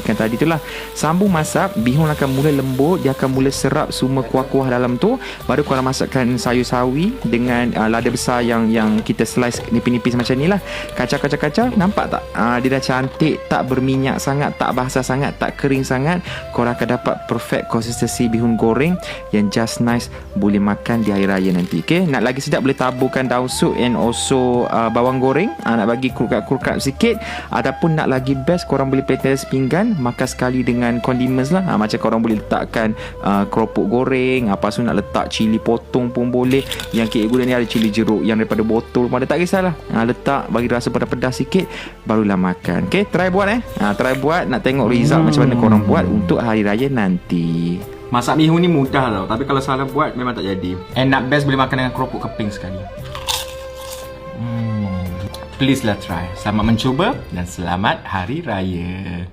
kongsikan tadi tu lah. Sambung masak, bihun akan mula lembut, dia akan mula serap semua kuah-kuah dalam tu. Baru korang masukkan sayur sawi dengan lada besar yang kita slice nipis-nipis macam ni lah. Kacau, nampak tak? Dia dah cantik, tak berminyak sangat, tak basah sangat, tak kering sangat. Korang akan dapat perfect konsistensi bihun goreng yang just nice, boleh makan di hari raya nanti. Okay, nak lagi sedap boleh taburkan daun sup and also bawang goreng, nak bagi kurkap sikit. Ataupun nak lagi best, korang boleh plater sepinggan, makan sekali dengan condiments lah. Macam korang boleh letakkan keropok goreng, apa semua, nak letak cili potong pun boleh. Yang kek gula ni ada cili jeruk yang daripada botol pun ada, tak kisahlah. Letak bagi rasa pedas-pedas sikit, barulah makan. Okay, try buat try buat, nak tengok result macam mana korang buat untuk hari raya nanti. Masak bihun ni mudah tau, tapi kalau salah buat memang tak jadi. And nak best boleh makan dengan keropok keping sekali. Please lah try. Selamat mencuba dan selamat hari raya.